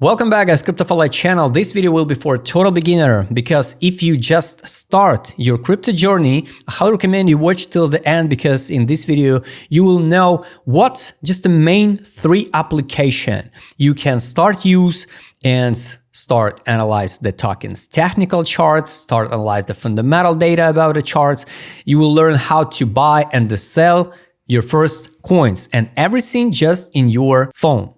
Welcome back guys, CryptoFly channel. This video will be for a total beginner because if you just start your crypto journey, I highly recommend you watch till the end because in this video you will know what just the main 3 application you can start use and start analyze the tokens, technical charts, start analyze the fundamental data about the charts. You will learn how to buy and sell your first coins and everything just in your phone.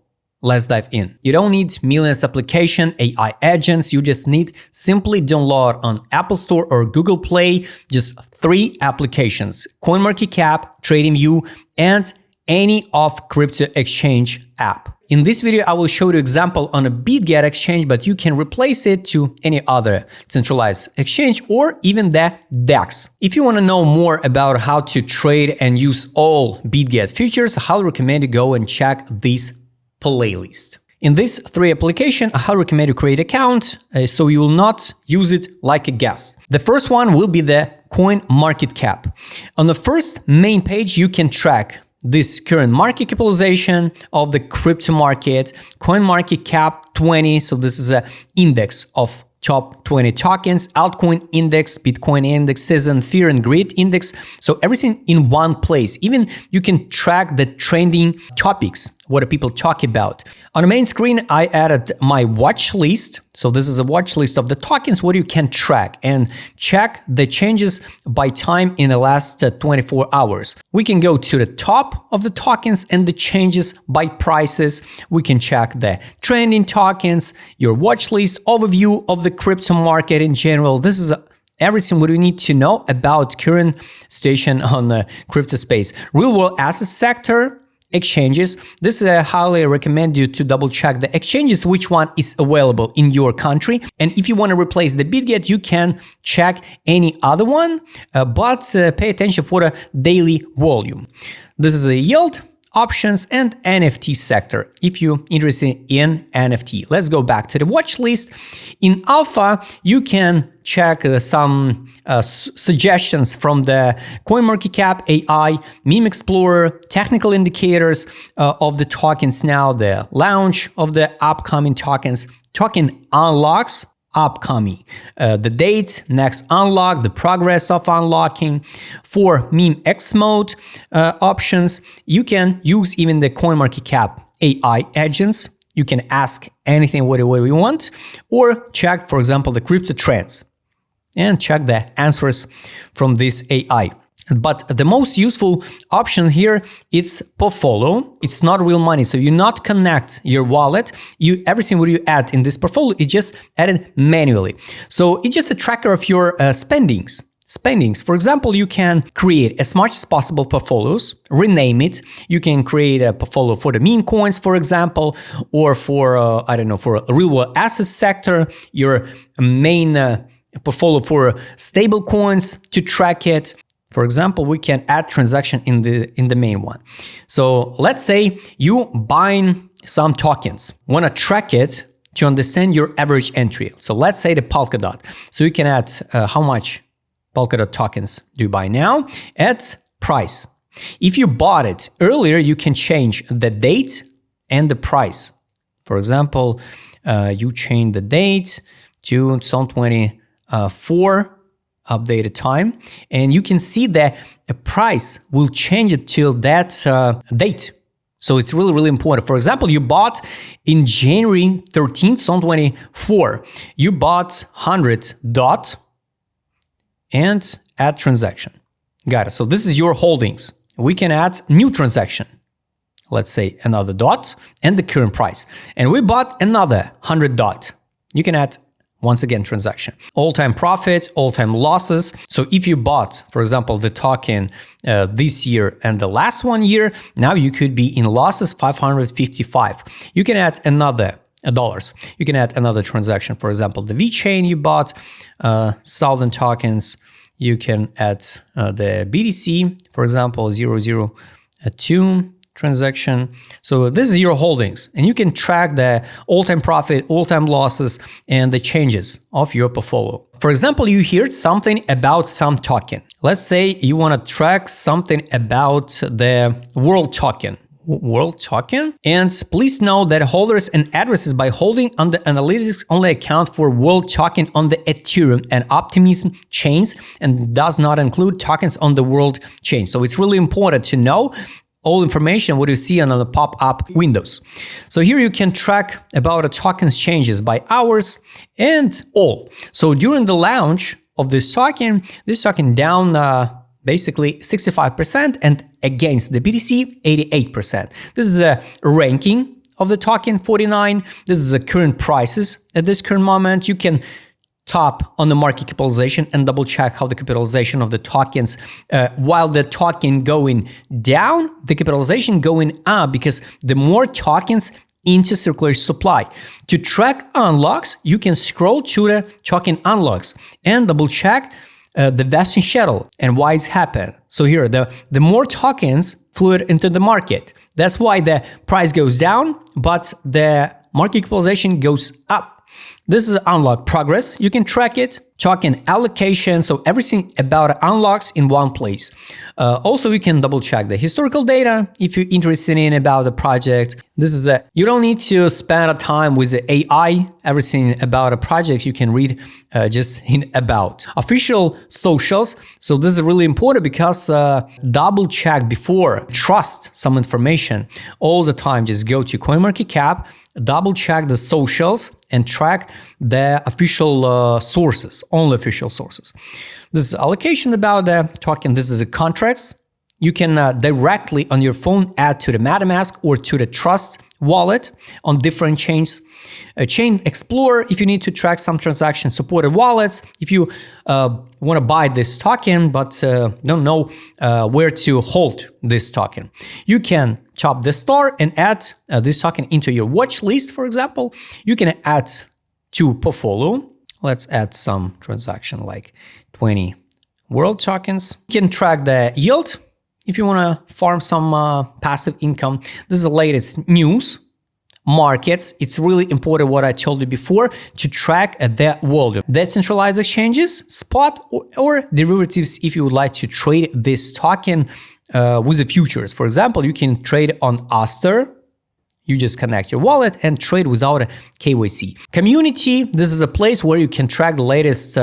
Let's dive in. You don't need millions application, AI agents. You just need simply download on Apple Store or Google Play just 3 applications: CoinMarketCap, TradingView, and any of crypto exchange app. In this video, I will show you example on a Bitget exchange, but you can replace it to any other centralized exchange or even the DEX. If you want to know more about how to trade and use all Bitget features, I highly recommend you go and check this playlist. In this 3 application, I highly recommend you create account so you will not use it like a guest. The first one will be the CoinMarketCap. On the first main page, you can track this current market capitalization of the crypto market, CoinMarketCap 20. So this is an index of top 20 tokens, altcoin index, Bitcoin index, season, fear and greed index. So everything in one place. Even you can track the trending topics, what people talk about. On the main screen, I added my watch list. So this is a watch list of the tokens, what you can track and check the changes by time in the last 24 hours. We can go to the top of the tokens and the changes by prices. We can check the trending tokens, your watch list, overview of the crypto market in general. This is everything what you need to know about current situation on the crypto space. Real world asset sector, exchanges. This I highly recommend you to double check the exchanges, which one is available in your country. And if you want to replace the Bitget, you can check any other one, but pay attention for the daily volume. This is a yield, options and NFT sector if you're interested in NFT. Let's go back to the watch list. In alpha, you can check some suggestions from the CoinMarketCap AI, Meme Explorer, technical indicators of the tokens now, the launch of the upcoming tokens, token unlocks, upcoming, the date, next unlock, the progress of unlocking. For meme X mode options, you can use even the CoinMarketCap AI agents. You can ask anything what you want, or check, for example, the crypto trends and check the answers from this AI. But the most useful option here is portfolio. It's not real money, so you not connect your wallet. Everything what you add in this portfolio is just added manually. So it's just a tracker of your spendings. For example, you can create as much as possible portfolios, rename it. You can create a portfolio for the meme coins, for example, or for for a real world asset sector, your main portfolio for stable coins to track it. For example, we can add transaction in the main one. So let's say you buying some tokens, want to track it to understand your average entry. So let's say the Polkadot. So you can add how much Polkadot tokens do you buy now at price. If you bought it earlier, you can change the date and the price. For example, you change the date to 2024 updated time, and you can see that the price will change it till that date. So it's really, really important. For example, you bought in January 13th, 2024, you bought 100 DOT and add transaction. Got it. So this is your holdings. We can add new transaction. Let's say another DOT and the current price. And we bought another 100 DOT. You can add once again transaction. All-time profit, all-time losses. So if you bought, for example, the token this year and the last 1 year, now you could be in losses 555. You can add another dollars. You can add another transaction. For example, the VeChain you bought, 1,000 tokens. You can add the BTC, for example, 002 transaction. So this is your holdings, and you can track the all-time profit, all-time losses, and the changes of your portfolio. For example, you heard something about some token. Let's say you want to track something about the world token. world token. And please know that holders and addresses by holding on the analytics only account for world token on the Ethereum and Optimism chains and does not include tokens on the world chain. So it's really important to know all information what you see on the pop-up windows. So here you can track about a token's changes by hours and all. So during the launch of this token down basically 65% and against the BTC 88%. This is a ranking of the token 49. This is the current prices at this current moment. You can tap on the market capitalization and double check how the capitalization of the tokens, while the token going down, the capitalization going up, because the more tokens into circular supply. To track unlocks, you can scroll to the token unlocks and double check the vesting schedule and why it's happened. So here, the more tokens fluid into the market. That's why the price goes down, but the market capitalization goes up. This is unlock progress. You can track it, token allocation, so everything about unlocks in one place. Also, you can double check the historical data if you're interested in about the project. This is you don't need to spend a time with the AI. Everything about a project you can read just in about. Official socials. So this is really important because double check before trust some information all the time. Just go to CoinMarketCap, double check the socials and track the official sources, only official sources. This is allocation about the token. This is the contracts. You can directly on your phone add to the MetaMask or to the Trust wallet on different chains. Chain Explorer, if you need to track some transactions, supported wallets. If you want to buy this token but don't know where to hold this token, you can tap the star and add this token into your watch list, for example. You can add to portfolio. Let's add some transaction like 20 world tokens. You can track the yield if you want to farm some passive income. This is the latest news. Markets, it's really important what I told you before to track the volume. Decentralized exchanges, spot or derivatives if you would like to trade this token with the futures. For example, you can trade on Aster. You just connect your wallet and trade without a KYC. Community, this is a place where you can track the latest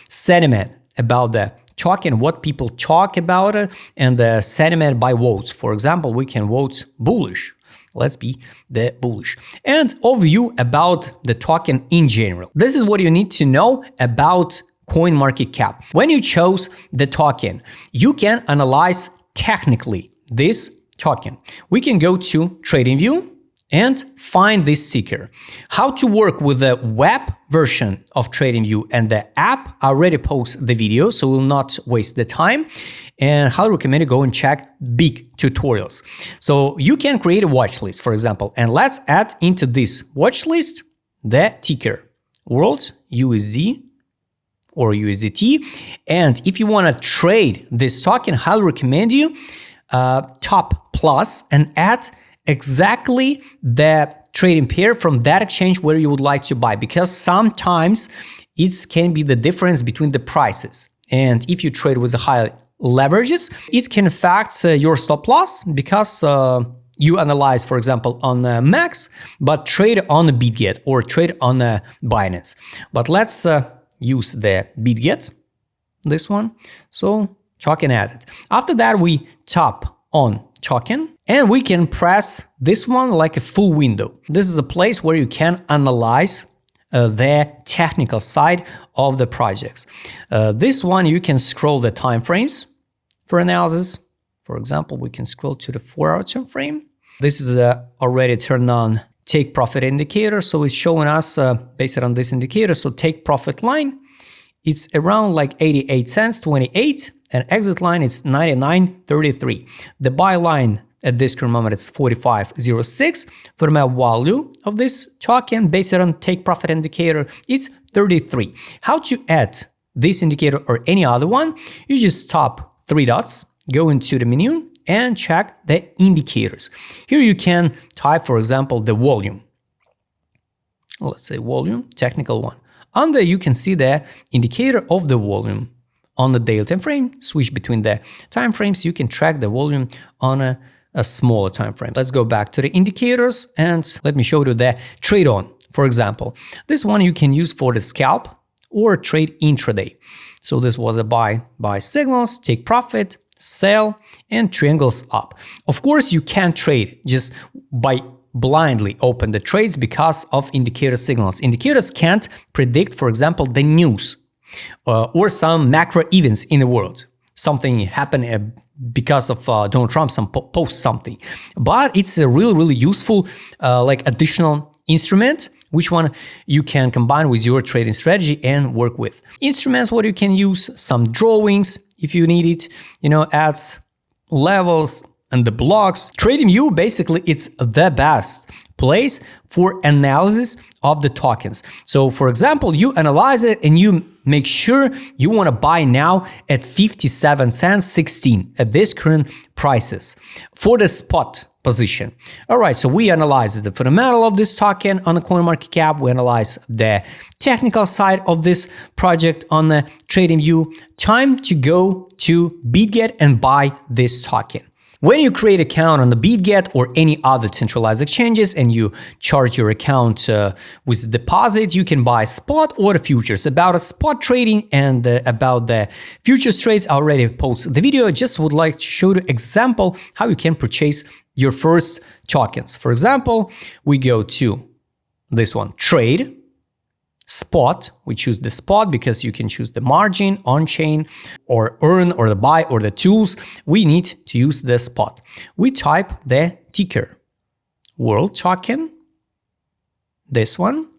sentiment about the token, what people talk about it, and the sentiment by votes. For example, we can vote bullish. Let's be the bullish. And overview about the token in general. This is what you need to know about CoinMarketCap. When you chose the token, you can analyze technically this token. We can go to TradingView and find this ticker. How to work with the web version of TradingView and the app, I already post the video, so we'll not waste the time. And highly recommend you go and check big tutorials. So you can create a watch list, for example, and let's add into this watch list the ticker, World USD or USDT. And if you want to trade this token, highly recommend you top plus and add exactly the trading pair from that exchange where you would like to buy, because sometimes it can be the difference between the prices. And if you trade with a high leverages, it can affect your stop loss because you analyze, for example, on Max, but trade on Bitget or trade on Binance. But let's use the Bitget, this one. So token added. After that, we tap on token and we can press this one like a full window. This is a place where you can analyze the technical side of the projects. This one, you can scroll the time frames for analysis. For example, we can scroll to the 4-hour time frame. This is already turned on take profit indicator. So it's showing us based on this indicator. So take profit line, it's around like 88 cents, 28, and exit line is 99.33. The buy line at this current moment it's 45.06. For my value of this token based on take profit indicator, it's 33. How to add this indicator or any other one? You just tap 3 dots, go into the menu and check the indicators. Here you can type, for example, the volume. Let's say volume, technical one. Under you can see the indicator of the volume. On the daily time frame, switch between the time frames, you can track the volume on a a smaller time frame. Let's go back to the indicators and let me show you the trade on. For example, this one you can use for the scalp or trade intraday. So this was a buy signals, take profit, sell, and triangles up. Of course, you can't trade just by blindly open the trades because of indicator signals. Indicators can't predict, for example, the news or some macro events in the world. Something happened because of Donald Trump, some post something. But it's a really useful like additional instrument, which one you can combine with your trading strategy and work with. Instruments, what you can use, some drawings if you need it, you know, adds levels and the blocks. TradingView, basically, it's the best place for analysis of the tokens. So for example, you analyze it and you make sure you want to buy now at 57 cents 16 at this current prices for the spot position. All right, so we analyze the fundamental of this token on the CoinMarketCap. We analyze the technical side of this project on the TradingView. Time to go to Bitget and buy this token. When you create an account on the Bitget or any other centralized exchanges and you charge your account with deposit, you can buy spot or the futures. About spot trading and about the futures trades, I already posted the video. I just would like to show you an example how you can purchase your first tokens. For example, we go to this one, trade, spot. We choose the spot because you can choose the margin, on-chain, or earn, or the buy, or the tools. We need to use the spot. We type the ticker, world token, this one,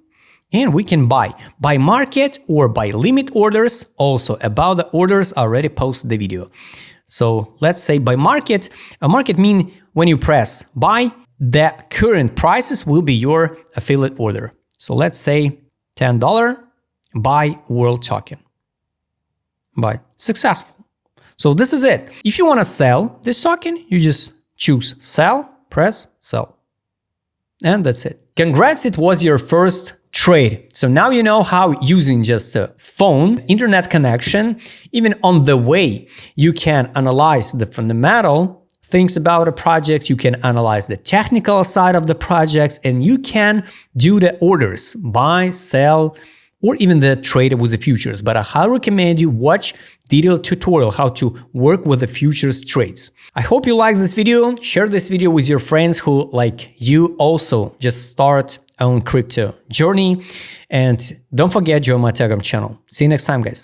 and we can buy by market or by limit orders. Also about the orders, I already posted the video. So let's say by market, a market means when you press buy, the current prices will be your affiliate order. So let's say $10, buy world token, buy, successful. So this is it. If you want to sell this token, you just choose sell, press sell, and that's it. Congrats, it was your first trade. So now you know how using just a phone, internet connection, even on the way, you can analyze the fundamental things about a project, you can analyze the technical side of the projects, and you can do the orders, buy, sell, or even the trade with the futures. But I highly recommend you watch detailed tutorial how to work with the futures trades. I hope you like this video. Share this video with your friends who, like you, also just start own crypto journey. And don't forget, join my Telegram channel. See you next time, guys.